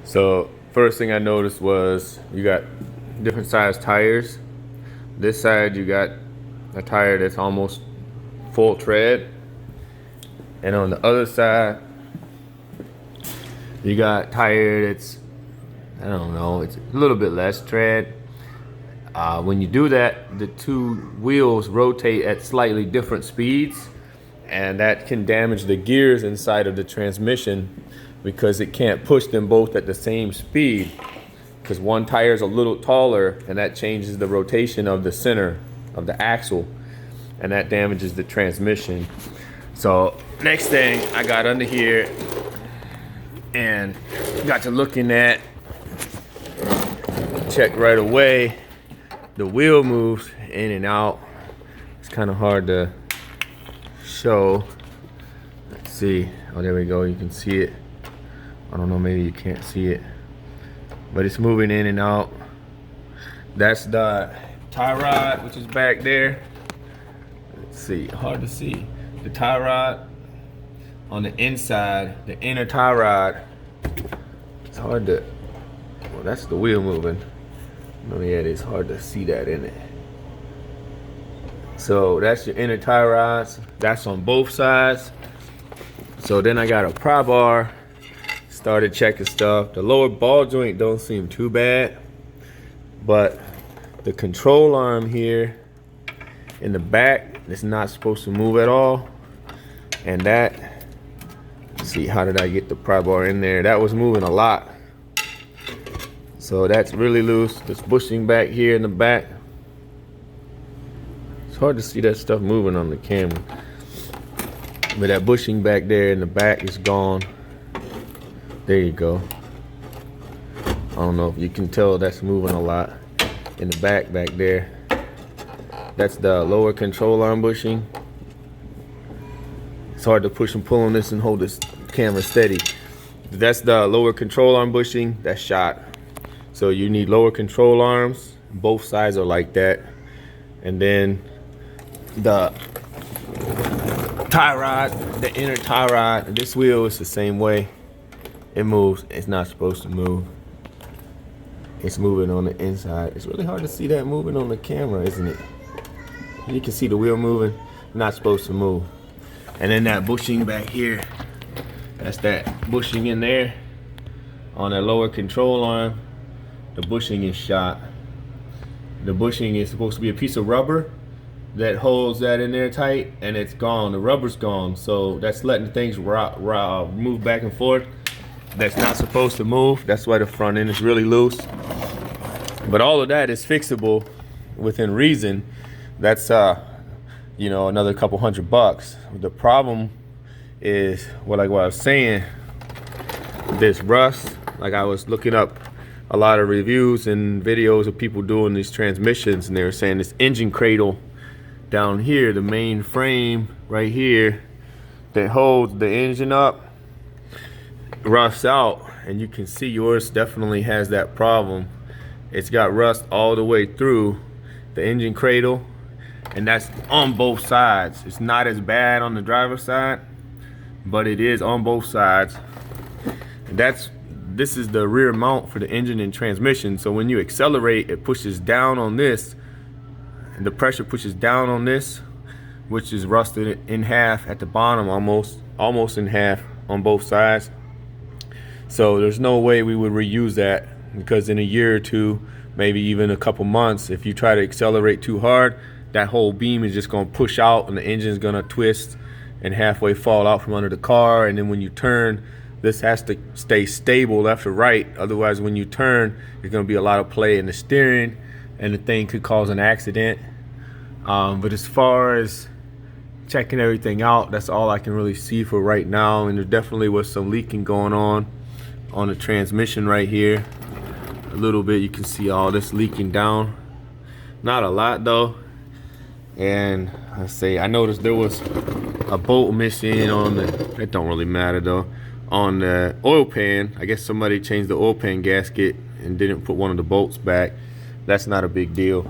So first thing I noticed was you got different size tires. This side you got a tire that's almost full tread, and on the other side you got tire that's, I don't know, it's a little bit less tread. When you do that, the two wheels rotate at slightly different speeds, and that can damage the gears inside of the transmission because it can't push them both at the same speed, because one tire is a little taller and that changes the rotation of the center of the axle, and that damages the transmission. So next thing, I got under here and got to looking at, check right away, the wheel moves in and out. It's kind of hard to show. Let's see. Oh, there we go. You can see it. I don't know, maybe you can't see it, but it's moving in and out. That's the tie rod, which is back there. Let's see, hard to see. The tie rod on the inside, the inner tie rod. It's hard to, well, that's the wheel moving. Oh yeah, it's hard to see that in it. So that's your inner tie rods. That's on both sides. So then I got a pry bar. Started checking stuff. The lower ball joint don't seem too bad, but the control arm here in the back is not supposed to move at all. And that, let's see, how did I get the pry bar in there? That was moving a lot. So that's really loose. This bushing back here in the back. It's hard to see that stuff moving on the camera, but that bushing back there in the back is gone. There you go. I don't know if you can tell, that's moving a lot in the back there. That's the lower control arm bushing. It's hard to push and pull on this and hold this camera steady. That's the lower control arm bushing, that's shot. So you need lower control arms. Both sides are like that. And then the tie rod, the inner tie rod, this wheel is the same way. It moves. It's not supposed to move. It's moving on the inside. It's really hard to see that moving on the camera, isn't it? You can see the wheel moving. Not supposed to move. And then that bushing back here, that's that bushing in there on that lower control arm. The bushing is shot. The bushing is supposed to be a piece of rubber that holds that in there tight, and it's gone. The rubber's gone. So that's letting things move back and forth. That's not supposed to move. That's why the front end is really loose. But all of that is fixable within reason. That's you know, another couple $100. The problem is, well, like what I was saying, this rust. Like I was looking up a lot of reviews and videos of people doing these transmissions, and they were saying this engine cradle down here, the main frame right here that holds the engine up, rusts out. And you can see yours definitely has that problem. It's got rust all the way through the engine cradle, and that's on both sides. It's not as bad on the driver's side, but it is on both sides. And this is the rear mount for the engine and transmission. So when you accelerate, it pushes down on this, and the pressure pushes down on this, which is rusted in half at the bottom, almost in half on both sides. So there's no way we would reuse that, because in a year or two, maybe even a couple months, if you try to accelerate too hard, that whole beam is just going to push out, and the engine is going to twist and halfway fall out from under the car. And then when you turn, this has to stay stable left or right. Otherwise, when you turn, there's going to be a lot of play in the steering, and the thing could cause an accident. But as far as checking everything out, that's all I can really see for right now. And there definitely was some leaking going on the transmission right here. A little bit, you can see all this leaking down. Not a lot though. And I noticed there was a bolt missing on the, it don't really matter though, on the oil pan. I guess somebody changed the oil pan gasket and didn't put one of the bolts back. That's not a big deal.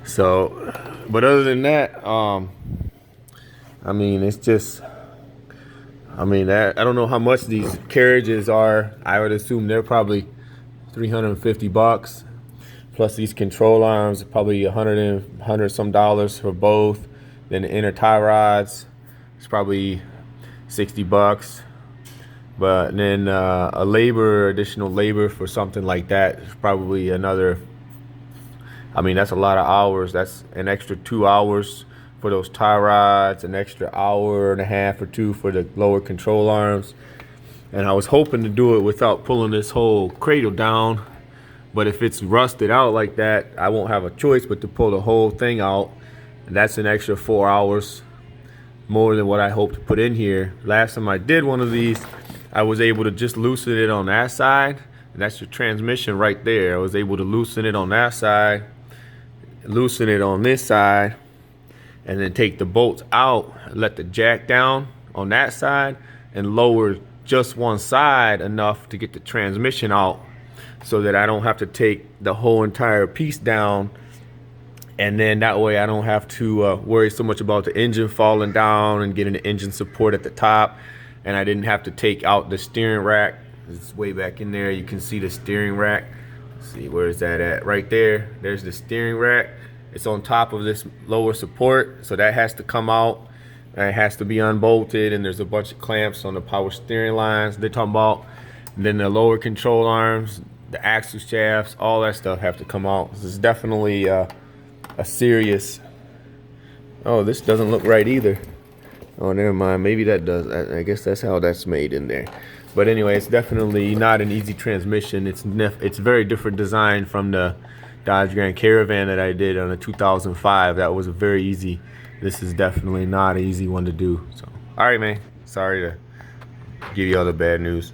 So, but other than that, I mean, it's just, I mean, I don't know how much these carriages are. I would assume they're probably $350 plus these control arms, probably 100 some dollars for both. Then the inner tie rods, it's probably $60. But then additional labor for something like that is probably another. I mean, that's a lot of hours. That's an extra 2 hours for those tie rods, an extra hour and a half or two for the lower control arms. And I was hoping to do it without pulling this whole cradle down. But if it's rusted out like that, I won't have a choice but to pull the whole thing out. And that's an extra 4 hours more than what I hoped to put in here. Last time I did one of these, I was able to just loosen it on that side. And that's your transmission right there. I was able to loosen it on that side, loosen it on this side, and then take the bolts out, let the jack down on that side, and lower just one side enough to get the transmission out so that I don't have to take the whole entire piece down. And then that way I don't have to worry so much about the engine falling down and getting the engine support at the top. And I didn't have to take out the steering rack. It's way back in there. You can see the steering rack. Let's see, where is that at? Right there. There's the steering rack. It's on top of this lower support, so that has to come out. And it has to be unbolted, and there's a bunch of clamps on the power steering lines they're talking about. And then the lower control arms, the axle shafts, all that stuff have to come out. This is definitely a serious. Oh, this doesn't look right either. Oh, never mind. Maybe that does. I guess that's how that's made in there. But anyway, it's definitely not an easy transmission. It's very different design from the Dodge Grand Caravan that I did on a 2005. That was a very easy. This is definitely not an easy one to do. So, all right, man. Sorry to give you all the bad news.